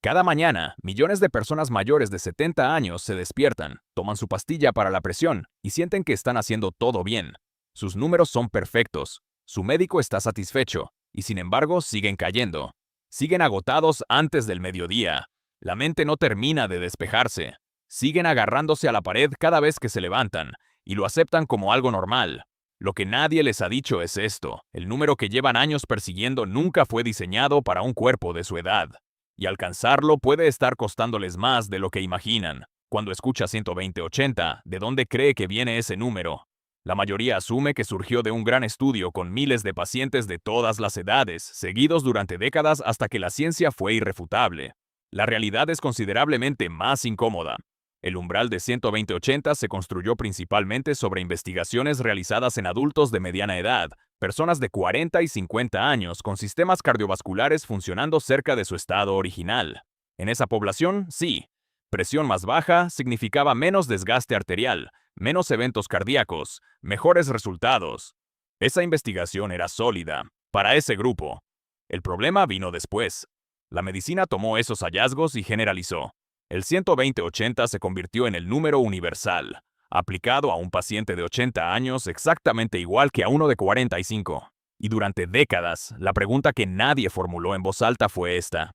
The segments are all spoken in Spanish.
Cada mañana, millones de personas mayores de 70 años se despiertan, toman su pastilla para la presión y sienten que están haciendo todo bien. Sus números son perfectos, su médico está satisfecho, y sin embargo siguen cayendo. Siguen agotados antes del mediodía. La mente no termina de despejarse. Siguen agarrándose a la pared cada vez que se levantan, y lo aceptan como algo normal. Lo que nadie les ha dicho es esto: el número que llevan años persiguiendo nunca fue diseñado para un cuerpo de su edad. Y alcanzarlo puede estar costándoles más de lo que imaginan. Cuando escucha 120-80, ¿de dónde cree que viene ese número? La mayoría asume que surgió de un gran estudio con miles de pacientes de todas las edades, seguidos durante décadas hasta que la ciencia fue irrefutable. La realidad es considerablemente más incómoda. El umbral de 120-80 se construyó principalmente sobre investigaciones realizadas en adultos de mediana edad, personas de 40 y 50 años con sistemas cardiovasculares funcionando cerca de su estado original. En esa población, sí, presión más baja significaba menos desgaste arterial, menos eventos cardíacos, mejores resultados. Esa investigación era sólida para ese grupo. El problema vino después. La medicina tomó esos hallazgos y generalizó. El 120-80 se convirtió en el número universal, aplicado a un paciente de 80 años exactamente igual que a uno de 45. Y durante décadas, la pregunta que nadie formuló en voz alta fue esta: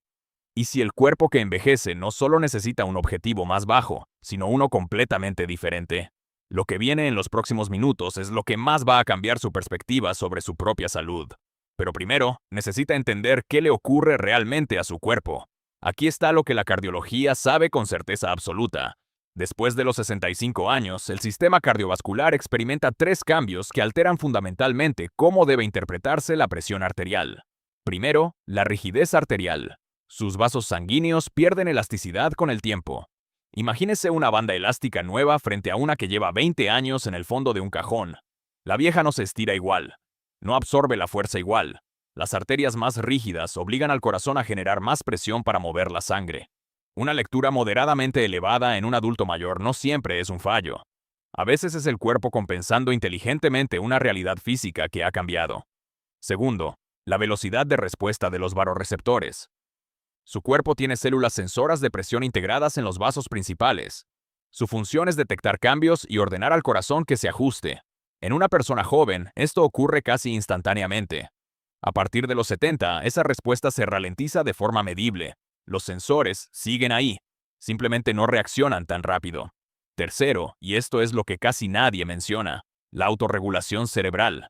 ¿y si el cuerpo que envejece no solo necesita un objetivo más bajo, sino uno completamente diferente? Lo que viene en los próximos minutos es lo que más va a cambiar su perspectiva sobre su propia salud. Pero primero, necesita entender qué le ocurre realmente a su cuerpo. Aquí está lo que la cardiología sabe con certeza absoluta. Después de los 65 años, el sistema cardiovascular experimenta tres cambios que alteran fundamentalmente cómo debe interpretarse la presión arterial. Primero, la rigidez arterial. Sus vasos sanguíneos pierden elasticidad con el tiempo. Imagínese una banda elástica nueva frente a una que lleva 20 años en el fondo de un cajón. La vieja no se estira igual, no absorbe la fuerza igual. Las arterias más rígidas obligan al corazón a generar más presión para mover la sangre. Una lectura moderadamente elevada en un adulto mayor no siempre es un fallo. A veces es el cuerpo compensando inteligentemente una realidad física que ha cambiado. Segundo, la velocidad de respuesta de los varorreceptores. Su cuerpo tiene células sensoras de presión integradas en los vasos principales. Su función es detectar cambios y ordenar al corazón que se ajuste. En una persona joven, esto ocurre casi instantáneamente. A partir de los 70, esa respuesta se ralentiza de forma medible. Los sensores siguen ahí, simplemente no reaccionan tan rápido. Tercero, y esto es lo que casi nadie menciona, la autorregulación cerebral.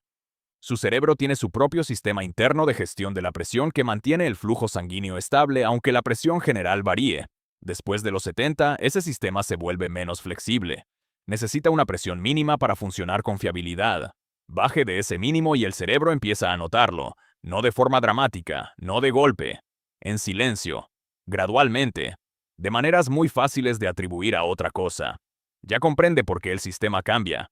Su cerebro tiene su propio sistema interno de gestión de la presión que mantiene el flujo sanguíneo estable aunque la presión general varíe. Después de los 70, ese sistema se vuelve menos flexible. Necesita una presión mínima para funcionar con fiabilidad. Baje de ese mínimo y el cerebro empieza a notarlo, no de forma dramática, no de golpe, en silencio, gradualmente, de maneras muy fáciles de atribuir a otra cosa. Ya comprende por qué el sistema cambia.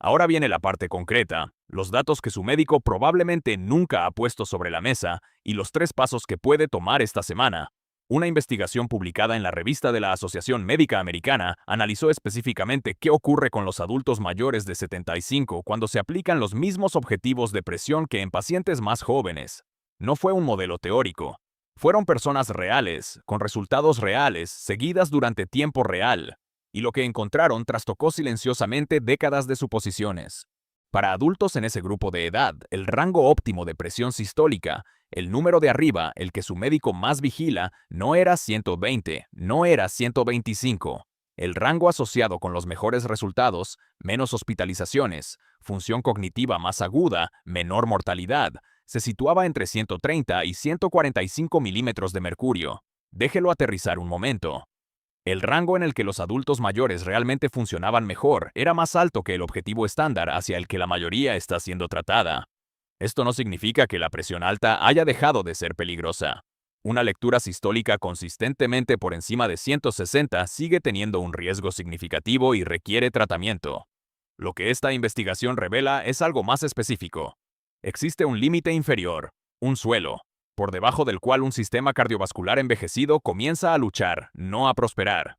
Ahora viene la parte concreta, los datos que su médico probablemente nunca ha puesto sobre la mesa y los 3 pasos que puede tomar esta semana. Una investigación publicada en la revista de la Asociación Médica Americana analizó específicamente qué ocurre con los adultos mayores de 75 cuando se aplican los mismos objetivos de presión que en pacientes más jóvenes. No fue un modelo teórico. Fueron personas reales, con resultados reales, seguidas durante tiempo real. Y lo que encontraron trastocó silenciosamente décadas de suposiciones. Para adultos en ese grupo de edad, el rango óptimo de presión sistólica, el número de arriba, el que su médico más vigila, no era 120, no era 125. El rango asociado con los mejores resultados, menos hospitalizaciones, función cognitiva más aguda, menor mortalidad, se situaba entre 130 y 145 milímetros de mercurio. Déjelo aterrizar un momento. El rango en el que los adultos mayores realmente funcionaban mejor era más alto que el objetivo estándar hacia el que la mayoría está siendo tratada. Esto no significa que la presión alta haya dejado de ser peligrosa. Una lectura sistólica consistentemente por encima de 160 sigue teniendo un riesgo significativo y requiere tratamiento. Lo que esta investigación revela es algo más específico. Existe un límite inferior, un suelo, por debajo del cual un sistema cardiovascular envejecido comienza a luchar, no a prosperar.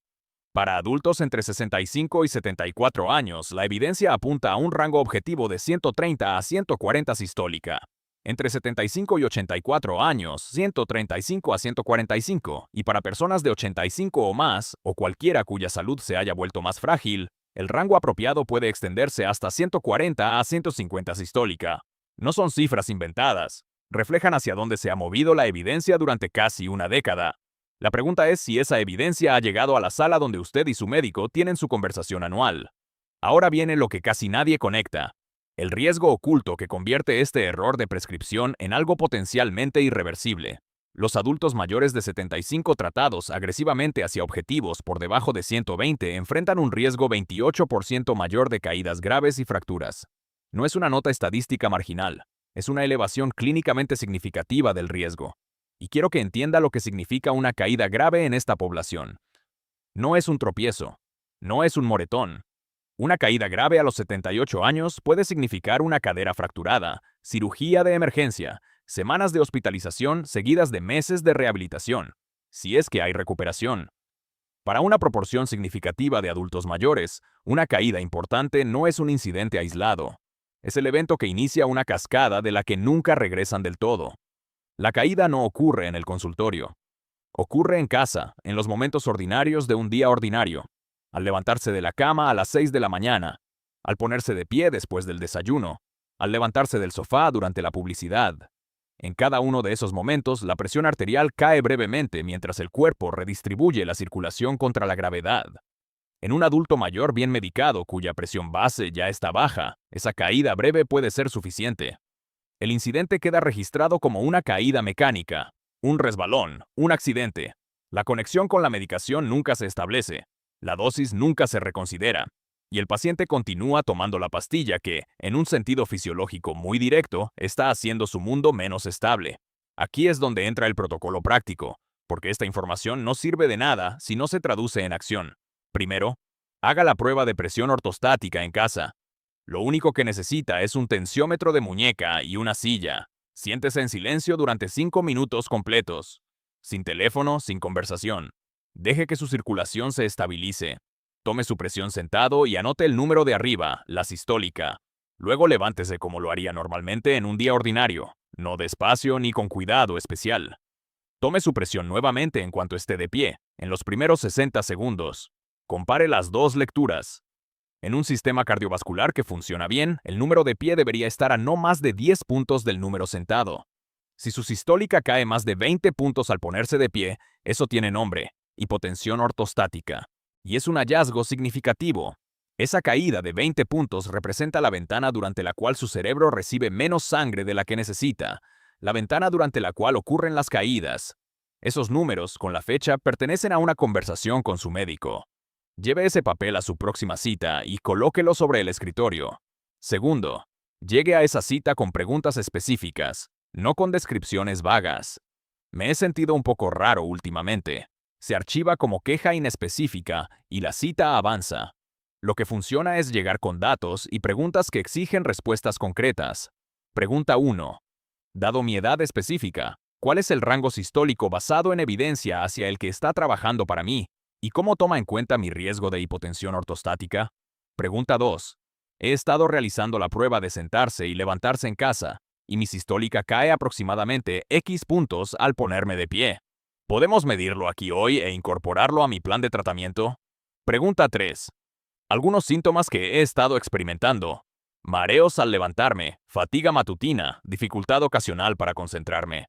Para adultos entre 65 y 74 años, la evidencia apunta a un rango objetivo de 130 a 140 sistólica. Entre 75 y 84 años, 135 a 145, y para personas de 85 o más, o cualquiera cuya salud se haya vuelto más frágil, el rango apropiado puede extenderse hasta 140 a 150 sistólica. No son cifras inventadas, reflejan hacia dónde se ha movido la evidencia durante casi una década. La pregunta es si esa evidencia ha llegado a la sala donde usted y su médico tienen su conversación anual. Ahora viene lo que casi nadie conecta: el riesgo oculto que convierte este error de prescripción en algo potencialmente irreversible. Los adultos mayores de 75 tratados agresivamente hacia objetivos por debajo de 120 enfrentan un riesgo 28% mayor de caídas graves y fracturas. No es una nota estadística marginal, es una elevación clínicamente significativa del riesgo. Y quiero que entienda lo que significa una caída grave en esta población. No es un tropiezo, no es un moretón. Una caída grave a los 78 años puede significar una cadera fracturada, cirugía de emergencia, semanas de hospitalización seguidas de meses de rehabilitación, si es que hay recuperación. Para una proporción significativa de adultos mayores, una caída importante no es un incidente aislado. Es el evento que inicia una cascada de la que nunca regresan del todo. La caída no ocurre en el consultorio. Ocurre en casa, en los momentos ordinarios de un día ordinario. Al levantarse de la cama a las 6 de la mañana, al ponerse de pie después del desayuno, al levantarse del sofá durante la publicidad. En cada uno de esos momentos, la presión arterial cae brevemente mientras el cuerpo redistribuye la circulación contra la gravedad. En un adulto mayor bien medicado cuya presión base ya está baja, esa caída breve puede ser suficiente. El incidente queda registrado como una caída mecánica, un resbalón, un accidente. La conexión con la medicación nunca se establece. La dosis nunca se reconsidera, y el paciente continúa tomando la pastilla que, en un sentido fisiológico muy directo, está haciendo su mundo menos estable. Aquí es donde entra el protocolo práctico, porque esta información no sirve de nada si no se traduce en acción. Primero, haga la prueba de presión ortostática en casa. Lo único que necesita es un tensiómetro de muñeca y una silla. Siéntese en silencio durante 5 minutos completos. Sin teléfono, sin conversación. Deje que su circulación se estabilice. Tome su presión sentado y anote el número de arriba, la sistólica. Luego levántese como lo haría normalmente en un día ordinario, no despacio ni con cuidado especial. Tome su presión nuevamente en cuanto esté de pie, en los primeros 60 segundos. Compare las dos lecturas. En un sistema cardiovascular que funciona bien, el número de pie debería estar a no más de 10 puntos del número sentado. Si su sistólica cae más de 20 puntos al ponerse de pie, eso tiene nombre: hipotensión ortostática. Y es un hallazgo significativo. Esa caída de 20 puntos representa la ventana durante la cual su cerebro recibe menos sangre de la que necesita, la ventana durante la cual ocurren las caídas. Esos números, con la fecha, pertenecen a una conversación con su médico. Lleve ese papel a su próxima cita y colóquelo sobre el escritorio. Segundo, llegue a esa cita con preguntas específicas, no con descripciones vagas. Me he sentido un poco raro últimamente. Se archiva como queja inespecífica y la cita avanza. Lo que funciona es llegar con datos y preguntas que exigen respuestas concretas. Pregunta 1. Dado mi edad específica, ¿cuál es el rango sistólico basado en evidencia hacia el que está trabajando para mí? ¿Y cómo toma en cuenta mi riesgo de hipotensión ortostática? Pregunta 2. He estado realizando la prueba de sentarse y levantarse en casa, y mi sistólica cae aproximadamente X puntos al ponerme de pie. ¿Podemos medirlo aquí hoy e incorporarlo a mi plan de tratamiento? Pregunta 3. Algunos síntomas que he estado experimentando: mareos al levantarme, fatiga matutina, dificultad ocasional para concentrarme.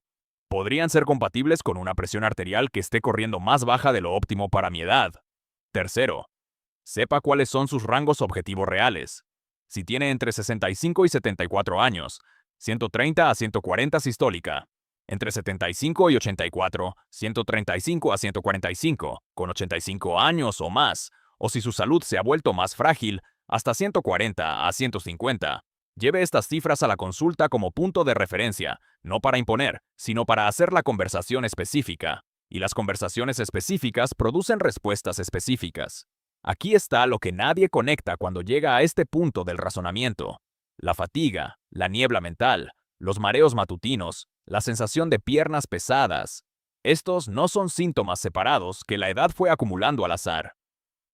¿Podrían ser compatibles con una presión arterial que esté corriendo más baja de lo óptimo para mi edad? Tercero, sepa cuáles son sus rangos objetivos reales. Si tiene entre 65 y 74 años, 130 a 140 sistólica. Entre 75 y 84, 135 a 145, con 85 años o más, o si su salud se ha vuelto más frágil, hasta 140 a 150. Lleve estas cifras a la consulta como punto de referencia, no para imponer, sino para hacer la conversación específica. Y las conversaciones específicas producen respuestas específicas. Aquí está lo que nadie conecta cuando llega a este punto del razonamiento: la fatiga, la niebla mental, los mareos matutinos, la sensación de piernas pesadas. Estos no son síntomas separados que la edad fue acumulando al azar.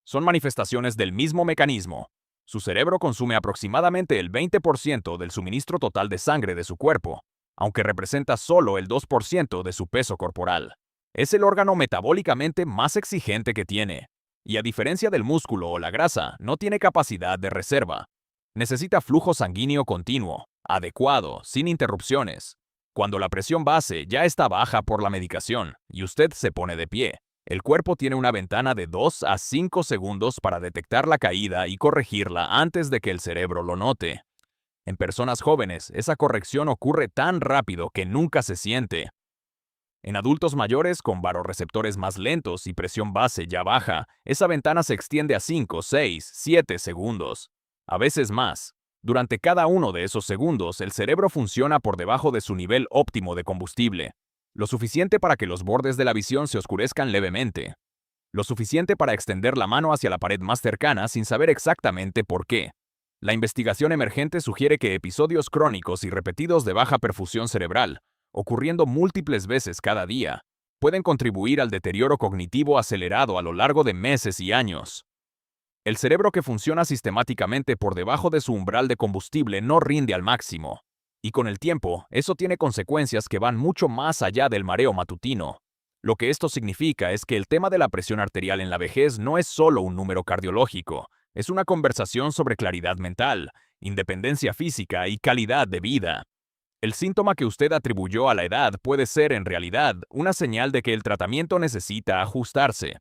Son manifestaciones del mismo mecanismo. Su cerebro consume aproximadamente el 20% del suministro total de sangre de su cuerpo, aunque representa solo el 2% de su peso corporal. Es el órgano metabólicamente más exigente que tiene, y a diferencia del músculo o la grasa, no tiene capacidad de reserva. Necesita flujo sanguíneo continuo, adecuado, sin interrupciones. Cuando la presión base ya está baja por la medicación y usted se pone de pie, el cuerpo tiene una ventana de 2 a 5 segundos para detectar la caída y corregirla antes de que el cerebro lo note. En personas jóvenes, esa corrección ocurre tan rápido que nunca se siente. En adultos mayores con vasoreceptores más lentos y presión base ya baja, esa ventana se extiende a 5, 6, 7 segundos. A veces más. Durante cada uno de esos segundos, el cerebro funciona por debajo de su nivel óptimo de combustible. Lo suficiente para que los bordes de la visión se oscurezcan levemente. Lo suficiente para extender la mano hacia la pared más cercana sin saber exactamente por qué. La investigación emergente sugiere que episodios crónicos y repetidos de baja perfusión cerebral, ocurriendo múltiples veces cada día, pueden contribuir al deterioro cognitivo acelerado a lo largo de meses y años. El cerebro que funciona sistemáticamente por debajo de su umbral de combustible no rinde al máximo, y con el tiempo, eso tiene consecuencias que van mucho más allá del mareo matutino. Lo que esto significa es que el tema de la presión arterial en la vejez no es solo un número cardiológico, es una conversación sobre claridad mental, independencia física y calidad de vida. El síntoma que usted atribuyó a la edad puede ser, en realidad, una señal de que el tratamiento necesita ajustarse.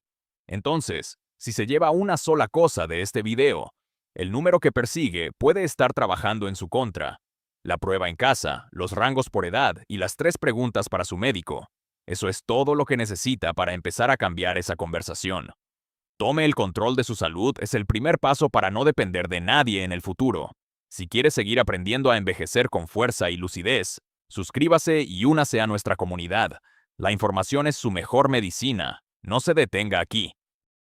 Entonces, si se lleva una sola cosa de este video, el número que persigue puede estar trabajando en su contra. La prueba en casa, los rangos por edad y las 3 preguntas para su médico. Eso es todo lo que necesita para empezar a cambiar esa conversación. Tome el control de su salud es el primer paso para no depender de nadie en el futuro. Si quiere seguir aprendiendo a envejecer con fuerza y lucidez, suscríbase y únase a nuestra comunidad. La información es su mejor medicina. No se detenga aquí.